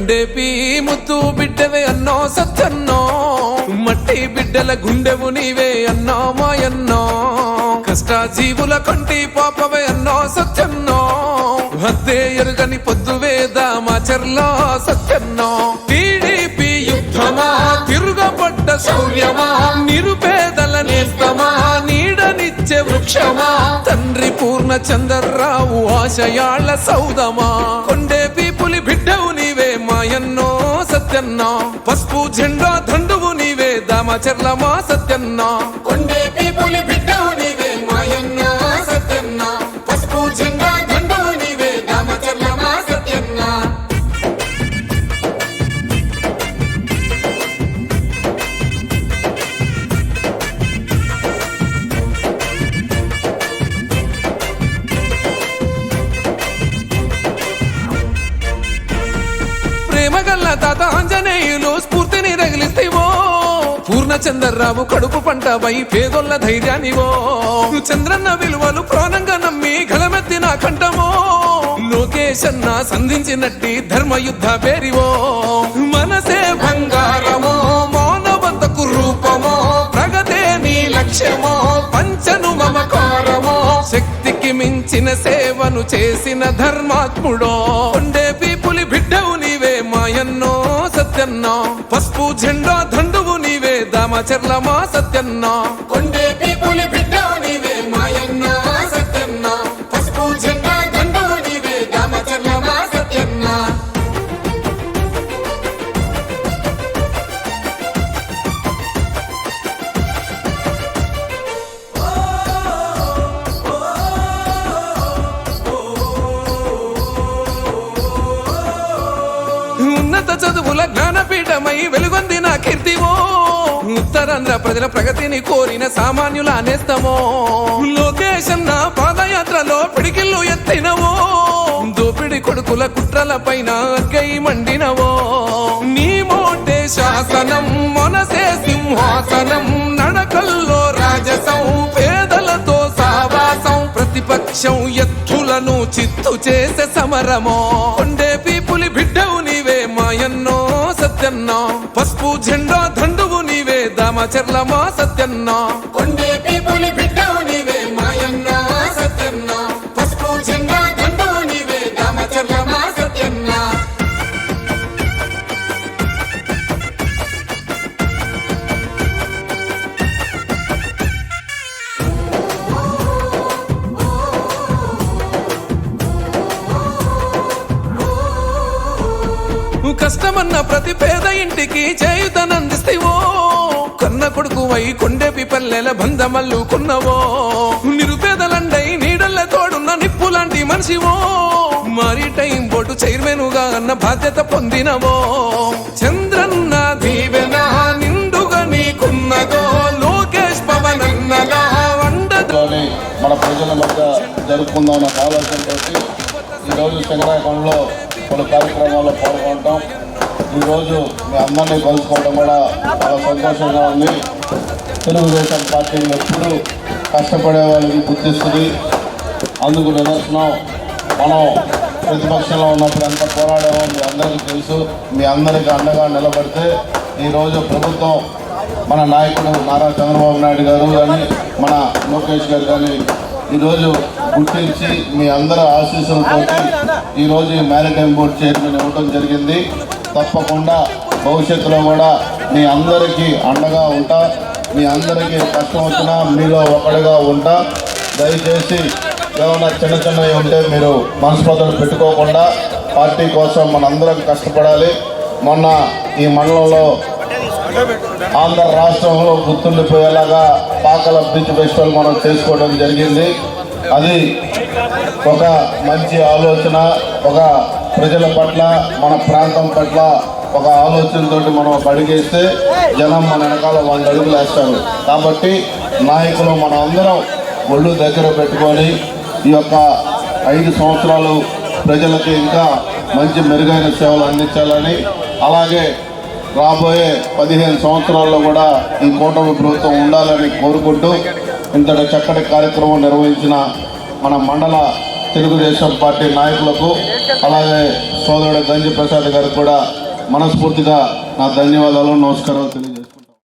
కొండేపి ముత్తు బిడ్డవే అన్నో సత్యన్నో, మట్టి బిడ్డల గుండెవు నీవే అన్నో మాయన్నో, కష్టాజీవుల కంటి పాపవే అన్నో సత్యన్నో, హద్దే ఎరుగని పొద్దువేద మాచర్లో సత్యన్నో. టీడీపీ యుద్ధమా తిరుగబడ్డ శౌర్యమా, నిరుపేదల నేస్తమా నీడనిచ్చే వృక్షమా, తండ్రి పూర్ణ చంద్రరావు ఆశయాళ్ళ సౌదమా. కొండేపి పులి బిడ్డవు నీవే మాయన్నో సత్యన్నో, పసుపు జెండా దండువు నీవే దామచర్ల మా సత్యన్నో. కొండేపి పులి బిడ్డవు నీవే మాయన్నో సత్యన్నో, పసుపు జెండా దండువు నీవే దామచర్ల మా సత్యన్నో. ప్రేమగల్ల తాత ఆంజనేయులు స్ఫూర్తిని రగిలిస్తేవో, పూర్ణచంద్రరావు కడుపు పంటపై పేదొల్ల ధైర్యానివో, చంద్రన్న విలువలు ప్రాణంగా నమ్మి గలమెత్తిన కంఠమో, లోకేశన్న సంధించినట్టి ధర్మయుద్ధ పేరివో. మనసే బంగారమో మానవతకు రూపమో, ప్రగతే నీ లక్ష్యమో పంచను మమకారమో, శక్తికి మించిన సేవను చేసిన ధర్మాత్ముడో. కొండేపి పులి బిడ్డవు నీవే మాయన్నో సత్యన్నో, పసుపు జెండా దండువు నీవే దామచర్ల మా సత్యన్నో. కొండేపి పులి బిడ్డవు నీవే మాయన్నో సత్యన్నో, పసుపు జెండా దండువు నీవే దామచర్ల మా సత్యన్నో. ఉన్నత చదువుల జ్ఞానపీఠమై వెలుగొందిన కీర్తివో, ఉత్తరాంధ్ర ప్రజల ప్రగతిని కోరిన సామాన్యుల నేస్తమో, లోకేశన్న పాదయాత్రలో పిడికిళ్ళు ఎత్తినవో, దోపిడి కొడుకుల కుట్రల పైన అగ్గై మండినవో. నీ మోటే శాసనం మనసే సింహాసనం, నడకల్లో రాజసం పేదలతో సావాసం, ప్రతిపక్షం ఎత్తులను చిత్తు చేసే సమరమో. కొండేపి పులి బిడ్డవు నీవే మాయన్నో సత్యన్నో, పసుపు జెండా దండువు నీవే దామచర్ల మా సత్యన్నో. కొండేపి పులి బిడ్డవు నీవే మాయన్నో సత్యన్నో, పసుపు జెండా దండువు నీవే దామచర్ల మా సత్యన్నో. కష్టమన్న ప్రతి పేద ఇంటికి చేయుతనందిస్తేవో, కన్న కొడుకు వై కొండేపి పల్లెల బంధమల్లుకున్నవో, నిరుపేదలండై నీడల్ల తోడున్న నిప్పు లాంటి మనిషివో, మారిటైం బోర్డు చైర్మన్ గా అన్న బాధ్యత పొందినవో. చంద్రన్న దీవెన నిండుగా నీకున్నదో, లోకేష్ పవన్ అన్నగా వండదో. మన ప్రజల మధ్య జరుపుకుందాం అన్న ఆలోచనతోటి ఈరోజు చంద్రకొండలో పలు కార్యక్రమాల్లో పాల్గొనటం, ఈరోజు మీ అందరినీ కలుసుకోవడం కూడా చాలా సంతోషంగా ఉంది. తెలుగుదేశం పార్టీ ఎప్పుడు కష్టపడే వాళ్ళకి గుర్తిస్తుంది. అందుకు నిదర్శనం మనం ప్రతిపక్షంలో ఉన్నప్పుడు ఎంత పోరాడామో మీ అందరికీ తెలుసు. మీ అందరికీ అండగా నిలబడితే ఈరోజు ప్రభుత్వం మన నాయకుడు నారా చంద్రబాబు నాయుడు గారు కానీ మన లోకేష్ గారు కానీ ఈరోజు గుర్తించి మీ అందరి ఆశీస్సులతో ఈరోజు ఈ మ్యారిటైమ్ బోర్డు చైర్మన్ ఇవ్వడం జరిగింది. తప్పకుండా భవిష్యత్తులో కూడా మీ అందరికీ అండగా ఉంటా, మీ అందరికీ కష్టం వచ్చినా మీలో ఒకటిగా ఉంటా. దయచేసి ఏమైనా చిన్న చిన్నవి ఉంటే మీరు మనస్పర్ధలు పెట్టుకోకుండా పార్టీ కోసం మనందరం కష్టపడాలి. మొన్న ఈ మండలంలో ఆంధ్ర రాష్ట్రంలో గుర్తుండిపోయేలాగా పాకల బీచ్ ఫెస్టివల్ మనం చేసుకోవడం జరిగింది. అది ఒక మంచి ఆలోచన, ఒక ప్రజల పట్ల మన ప్రాంతం పట్ల ఒక ఆలోచనతో మనం అడిగేస్తే జనం మన వెనకాల 100 అడుగులు వేస్తారు. కాబట్టి నాయకులు మనం అందరం ఒళ్ళు దగ్గర పెట్టుకొని ఈ యొక్క 5 సంవత్సరాలు ప్రజలకి ఇంకా మంచి మెరుగైన సేవలు అందించాలని, అలాగే రాబోయే 15 సంవత్సరాల్లో కూడా ఈ కూటమి ప్రభుత్వం ఉండాలని కోరుకుంటూ ఇంతటి చక్కటి కార్యక్రమం నిర్వహించిన మన మండల తెలుగుదేశం పార్టీ నాయకులకు అలాగే సోదరుడు గంజి ప్రసాద్ గారికి కూడా మనస్ఫూర్తిగా నా ధన్యవాదాలు, నమస్కారాలు తెలియజేస్తాను.